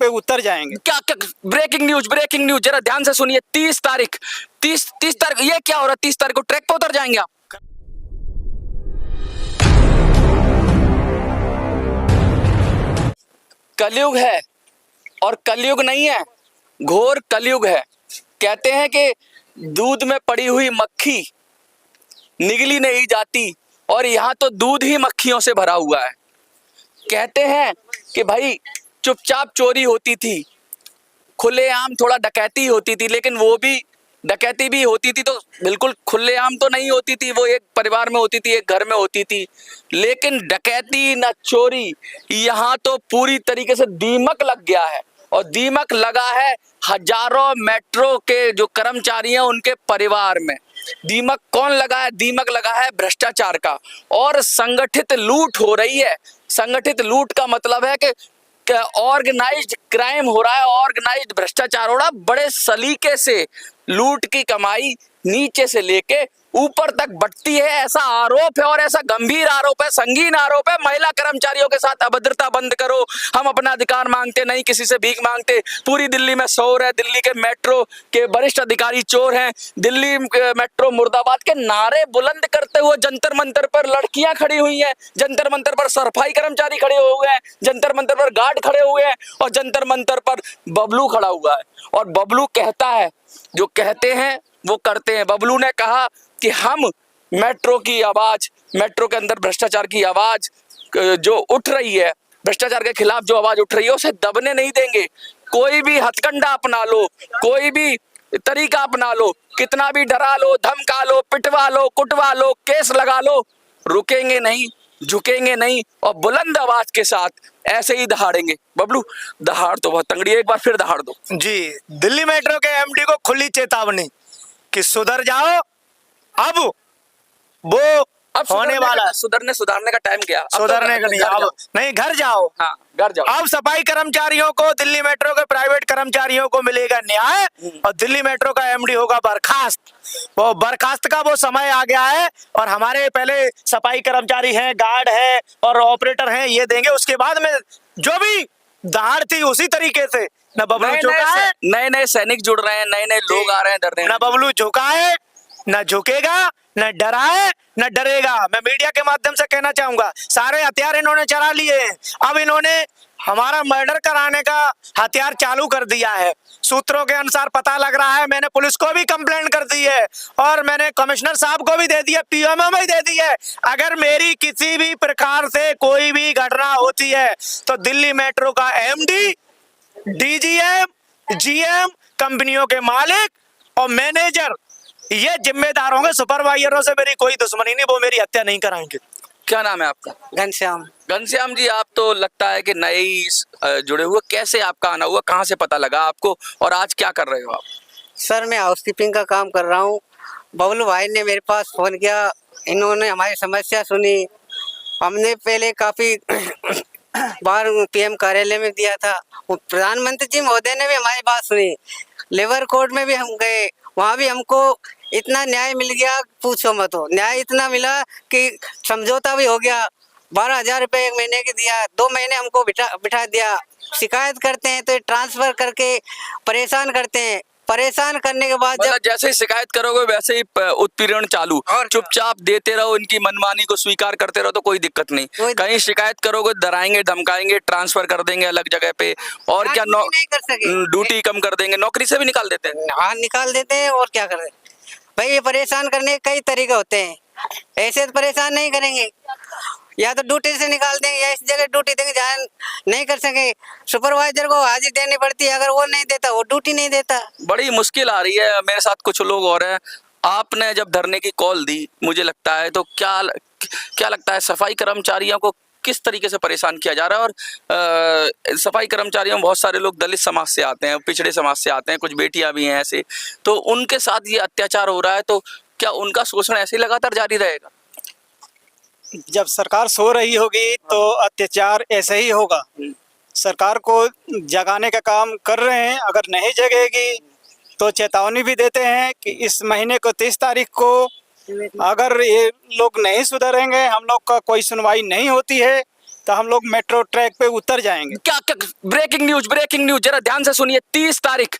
पे उतर जाएंगे। क्या क्या ब्रेकिंग न्यूज जरा ध्यान से सुनिए। 30 तारीख ये क्या हो रहा है? 30 तारीख को ट्रैक पे उतर जाएंगे आप? कलयुग है, और कलयुग नहीं है, घोर कलयुग है। कहते हैं कि दूध में पड़ी हुई मक्खी निगली नहीं जाती, और यहाँ तो दूध ही मक्खियों से भरा हुआ है। कहते हैं कि भाई चुपचाप चोरी होती थी, खुलेआम थोड़ा डकैती होती थी, लेकिन वो भी डकैती भी होती थी तो बिल्कुल खुलेआम तो नहीं होती थी, वो एक परिवार में होती थी, एक घर में होती थी। लेकिन डकैती न चोरी, यहाँ तो पूरी तरीके से दीमक लग गया है, और दीमक लगा है हजारों मेट्रो के जो कर्मचारी हैं उनके परिवार में। दीमक कौन लगा है? दीमक लगा है भ्रष्टाचार का, और संगठित लूट हो रही है। संगठित लूट का मतलब है कि ऑर्गेनाइज्ड क्राइम हो रहा है, ऑर्गेनाइज्ड भ्रष्टाचार हो रहा है। बड़े सलीके से लूट की कमाई नीचे से लेके ऊपर तक बढ़ती है, ऐसा आरोप है, और ऐसा गंभीर आरोप है, संगीन आरोप है। महिला कर्मचारियों के साथ अभद्रता बंद करो, हम अपना अधिकार मांगते नहीं, किसी से भीख मांगते। पूरी दिल्ली में शोर है, दिल्ली के मेट्रो के वरिष्ठ अधिकारी चोर हैं। दिल्ली मेट्रो मुर्दाबाद के नारे बुलंद करते हुए जंतर मंतर पर लड़कियां खड़ी हुई हैं, जंतर मंतर पर सफाई कर्मचारी खड़े हुए हैं, जंतर मंतर पर गार्ड खड़े हुए हैं, और जंतर मंतर पर बबलू खड़ा हुआ है। और बबलू कहता है, जो कहते हैं वो करते हैं। बबलू ने कहा कि हम मेट्रो की आवाज, मेट्रो के अंदर भ्रष्टाचार की आवाज जो उठ रही है, भ्रष्टाचार के खिलाफ जो आवाज उठ रही है, उसे दबने नहीं देंगे। कोई भी हथकंडा अपना लो, कोई भी तरीका अपना लो, कितना भी डरा लो, धमका लो, पिटवा लो, कुटवा लो, केस लगा लो, रुकेंगे नहीं, झुकेंगे नहीं, और बुलंद आवाज के साथ ऐसे ही दहाड़ेंगे। बबलू दहाड़ तो बहुत तंगड़ी है, एक बार फिर दहाड़ दो। जी, दिल्ली मेट्रो के एमडी को खुली चेतावनी कि सुधर जाओ, अब वो अब होने वाला है। सुधारने का टाइम गया, सुधरने का नहीं, अब नहीं, घर जाओ। हाँ, घर जाओ। अब सफाई कर्मचारियों को, दिल्ली मेट्रो के प्राइवेट कर्मचारियों को मिलेगा न्याय, और दिल्ली मेट्रो का एमडी होगा बर्खास्त। वो बर्खास्त का वो समय आ गया है, और हमारे पहले सफाई कर्मचारी हैं, गार्ड है और ऑपरेटर हैं, ये देंगे। उसके बाद में जो भी दहाड़ थी उसी तरीके से न बबलू झुका है, नए नए सैनिक जुड़ रहे हैं, नए नए लोग आ रहे हैं डरने। न बबलू झुका है, न झुकेगा, न डरा है, न डरेगा। मैं मीडिया के माध्यम से कहना चाहूंगा, सारे हथियार इन्होंने चला लिए हैं। अब इन्होंने हमारा मर्डर कराने का हथियार चालू कर दिया है। सूत्रों के अनुसार पता लग रहा है, मैंने पुलिस को भी कंप्लेंट कर दी है, और मैंने कमिश्नर साहब को भी दे दी है, पीएमओ में दे दी है। अगर मेरी किसी भी प्रकार से कोई भी घटना होती है तो दिल्ली मेट्रो का एमडी, डीजीएम, जीएम, कंपनियों के मालिक और मैनेजर ये जिम्मेदार होंगे। सुपरवाइजरों से मेरी कोई दुश्मनी नहीं, वो मेरी हत्या नहीं कराएंगे। क्या नाम है आपका? घनश्याम। घनश्याम जी, आप तो लगता है कि नए ही जुड़े हुए, कैसे आपका आना हुआ, कहाँ से पता लगा आपको, और आज क्या कर रहे हो आप? सर मैं हाउसकीपिंग का काम कर रहा हूँ। बबलू भाई ने मेरे पास फ़ोन किया, इन्होंने हमारी समस्या सुनी। हमने पहले काफ़ी बार पीएम कार्यालय में दिया था, प्रधानमंत्री जी महोदय ने भी हमारी बात सुनी। लेबर कोर्ट में भी हम गए, वहाँ भी हमको इतना न्याय मिल गया, पूछो मत। हो न्याय इतना मिला कि समझौता भी हो गया। 12,000 रुपये एक महीने की दिया, 2 महीने हमको बिठा दिया। शिकायत करते हैं तो ट्रांसफर करके परेशान करते हैं। परेशान करने के बाद मतलब जैसे ही शिकायत करोगे वैसे ही उत्पीड़न चालू। चुपचाप देते रहो, इनकी मनमानी को स्वीकार करते रहो तो कोई दिक्कत नहीं। कहीं शिकायत करोगे डराएंगे, धमकाएंगे, ट्रांसफर कर देंगे अलग जगह पे, और क्या नहीं कर सके, ड्यूटी कम कर देंगे, नौकरी से भी निकाल देते हैं। हाँ, निकाल देते हैं, और क्या करें भाई। ये परेशान करने के कई तरीके होते हैं, ऐसे तो परेशान नहीं करेंगे। या तो ड्यूटी से निकाल देंगे, या इस जगह ड्यूटी देंगे जहाँ नहीं कर सके। सुपरवाइजर को हाजिरी देनी पड़ती है, अगर वो नहीं देता वो ड्यूटी नहीं देता। बड़ी मुश्किल आ रही है। मेरे साथ कुछ लोग और हैं। आपने जब धरने की कॉल दी, मुझे लगता है, तो क्या लगता है सफाई कर्मचारियों को किस तरीके से परेशान किया जा रहा है? और सफाई कर्मचारियों में बहुत सारे लोग दलित समाज से आते हैं, पिछड़े समाज से आते हैं, कुछ बेटियां भी हैं ऐसे, तो उनके साथ ये अत्याचार हो रहा है, तो क्या उनका शोषण ऐसे ही लगातार जारी रहेगा? जब सरकार सो रही होगी तो अत्याचार ऐसे ही होगा। सरकार को जगाने का काम कर रहे हैं, अगर नहीं जगेगी तो चेतावनी भी देते हैं कि इस महीने को 30 तारीख को अगर ये लोग नहीं सुधरेंगे, हम लोग का कोई सुनवाई नहीं होती है, तो हम लोग मेट्रो ट्रैक पे उतर जाएंगे। क्या क्या ब्रेकिंग न्यूज जरा ध्यान से सुनिए। 30 तारीख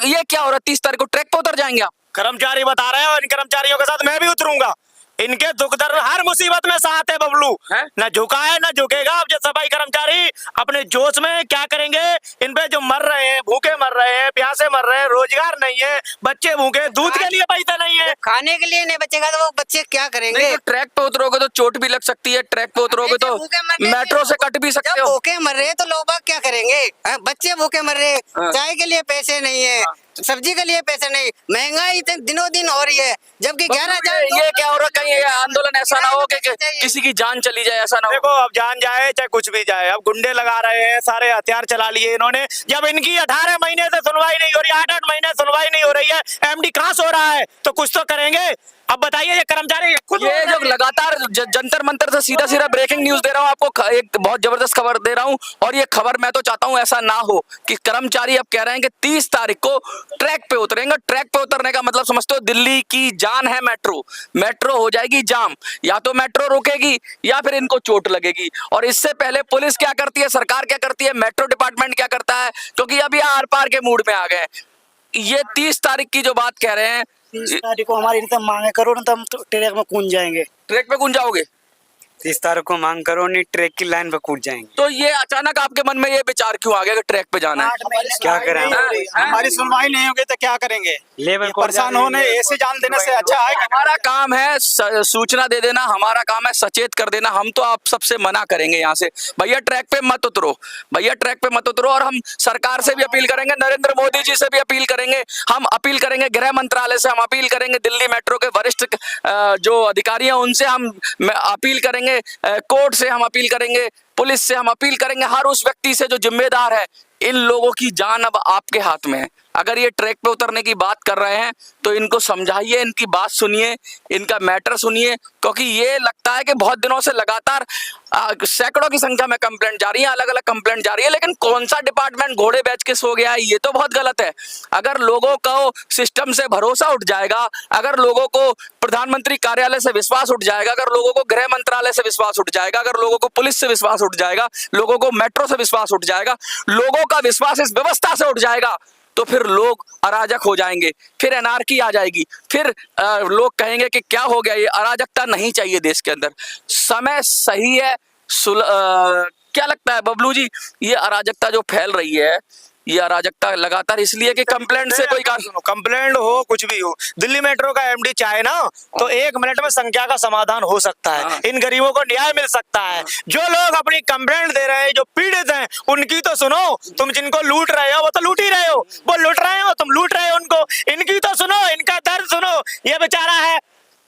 ये क्या हो रहा है? 30 तारीख को ट्रैक पे उतर जाएंगे आप? कर्मचारी बता रहे हैं और इन कर्मचारियों के साथ मैं भी उतरूंगा। इनके दुख दर्द हर मुसीबत में साथ है बबलू, हैं? न झुका है न झुकेगा। अब जो सफाई कर्मचारी अपने जोश में क्या करेंगे, इन पे जो मर रहे हैं, भूखे मर रहे हैं, प्यासे मर रहे हैं, रोजगार नहीं है, बच्चे भूखे, दूध के लिए पैसा नहीं है, खाने के लिए नहीं बचेगा तो वो बच्चे क्या करेंगे? नहीं, तो ट्रैक पे उतरोगे तो चोट भी लग सकती है, ट्रैक पे उतरोगे तो भूखे मर रहे हैं, मेट्रो से कट भी सकते जब हो। भूखे मर रहे हैं तो लोग बाग क्या करेंगे? बच्चे भूखे मर रहे हैं, हाँ। चाय के लिए पैसे नहीं है, सब्जी के लिए पैसे नहीं, महंगाई दिनों दिन हो रही है, जबकि 11,000 ये क्या हो रहा है? कहीं ये आंदोलन ऐसा ना हो कि किसी की जान चली जाए, ऐसा ना हो। देखो अब जान जाए चाहे कुछ भी जाए, अब गुंडे लगा रहे हैं, सारे हथियार चला लिए इन्होंने। जब इनकी 18 महीने से सुनवाई नहीं हो रही, 8-8 महीने सुनवाई नहीं हो रही है, एमडी कहाँ सो रहा है, तो कुछ तो करेंगे। अब बताइए ये कर्मचारी खुद ये जो लगातार जंतर मंतर से सीधा ब्रेकिंग न्यूज दे रहा हूँ आपको, एक बहुत जबरदस्त खबर दे रहा हूँ। और ये खबर मैं तो चाहता हूँ ऐसा ना हो कि कर्मचारी अब कह रहे हैं कि 30 तारीख को ट्रैक पे उतरेंगे। ट्रैक पे उतरने का मतलब समझते हो, दिल्ली की जान है मेट्रो हो जाएगी जाम, या तो मेट्रो रुकेगी या फिर इनको चोट लगेगी। और इससे पहले पुलिस क्या करती है, सरकार क्या करती है, मेट्रो डिपार्टमेंट क्या करता है, क्योंकि अब ये आर पार के मूड में आ गए। ये 30 तारीख की जो बात कह रहे हैं, 30 तारीख को हमारी नहीं तो मांगे करो, ना तो हम ट्रैक में कूद जाएंगे। ट्रैक पे कौन जाओगे? 30 तारीख को मांग करो, नहीं ट्रैक की लाइन पे कूद जाएंगे। तो ये अचानक आपके मन में ये विचार क्यों आ गया कि ट्रैक पे जाना है? 8 महीने क्या सुनवाई करें? नहीं हो रही। हाँ? हमारी सुनवाई नहीं होगी तो क्या करेंगे? लेबर ये कोर्ट परेशान जा रही होने है। ऐसे जान देने से अच्छा है कि हमारा काम है सूचना दे देना, हमारा काम है सचेत कर देना। हम तो आप सबसे मना करेंगे यहाँ से, भैया ट्रैक पे मत उतरो, भैया ट्रैक पे मत उतरो। और हम सरकार से भी अपील करेंगे, नरेंद्र मोदी जी से भी अपील करेंगे, हम अपील करेंगे गृह मंत्रालय से, हम अपील करेंगे दिल्ली मेट्रो के वरिष्ठ जो अधिकारी हैं उनसे हम अपील करेंगे, कोर्ट से हम अपील करेंगे, पुलिस से हम अपील करेंगे, हर उस व्यक्ति से जो जिम्मेदार है। इन लोगों की जान अब आपके हाथ में है। अगर ये ट्रैक पे उतरने की बात कर रहे हैं तो इनको समझाइए, इनकी बात सुनिए, इनका मैटर सुनिए, क्योंकि ये लगता है कि बहुत दिनों से लगातार सैकड़ों की संख्या में कंप्लेंट जा रही है, अलग अलग कंप्लेंट जा रही है, लेकिन कौन सा डिपार्टमेंट घोड़े बेच के सो गया है, ये तो बहुत गलत है। अगर लोगों को सिस्टम से भरोसा उठ जाएगा, अगर लोगों को प्रधानमंत्री कार्यालय से विश्वास उठ जाएगा, अगर लोगों को गृह मंत्रालय से विश्वास उठ जाएगा, अगर लोगों को पुलिस से विश्वास उठ जाएगा, लोगों को मेट्रो से विश्वास उठ जाएगा, लोगों का विश्वास इस व्यवस्था से उठ जाएगा, तो फिर लोग अराजक हो जाएंगे, फिर एनार्की आ जाएगी, फिर लोग कहेंगे कि क्या हो गया, ये अराजकता नहीं चाहिए देश के अंदर। समय सही है। क्या लगता है बबलू जी, ये अराजकता जो फैल रही है, ये अराजकता लगातार इसलिए कि कंप्लेंट से कोई कंप्लेंट हो कुछ भी हो, दिल्ली मेट्रो का एमडी चाहे ना तो 1 मिनट में संख्या का समाधान हो सकता है। हाँ। इन गरीबों को न्याय मिल सकता है। जो लोग अपनी कंप्लेंट दे रहे हैं, जो पीड़ित हैं, उनकी तो सुनो। तुम जिनको लूट रहे हो वो तो लूट ही रहे हो, वो लूट रहे हो, तुम लूट रहे हो उनको। इनकी तो सुनो, इनका दर्द सुनो। ये बेचारा है,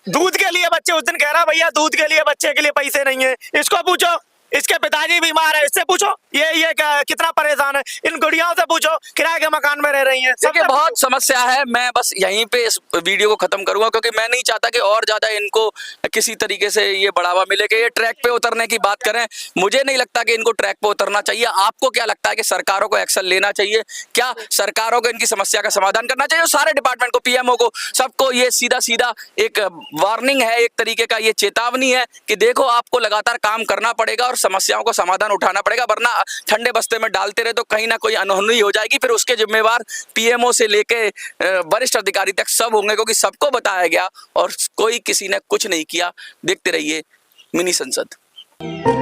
दूध के लिए बच्चे, उस दिन कह रहा भैया दूध के लिए बच्चे के लिए पैसे नहीं है, इसको पूछो। इसके पिताजी बीमार है, इससे पूछो ये कितना परेशान है। इन गुड़ियाओं से पूछो, किराए के मकान में रह रही हैं। देखिए बहुत समस्या है। मैं बस यहीं पे इस वीडियो को खत्म करूंगा, क्योंकि मैं नहीं चाहता कि और ज्यादा इनको किसी तरीके से ये बढ़ावा मिले कि ये ट्रैक पे उतरने की बात करें। मुझे नहीं लगता कि इनको ट्रैक पे उतरना चाहिए। आपको क्या लगता है कि सरकारों को एक्शन लेना चाहिए? क्या सरकारों को इनकी समस्या का समाधान करना चाहिए? सारे डिपार्टमेंट को, पीएमओ को, सबको ये सीधा एक वार्निंग है, एक तरीके का ये चेतावनी है कि देखो आपको लगातार काम करना पड़ेगा और समस्याओं को समाधान उठाना पड़ेगा, वरना ठंडे बस्ते में डालते रहे तो कहीं ना कोई अनहोनी हो जाएगी। फिर उसके जिम्मेवार पीएमओ से लेके वरिष्ठ अधिकारी तक सब होंगे, क्योंकि सबको बताया गया और कोई किसी ने कुछ नहीं किया। देखते रहिए मिनी संसद।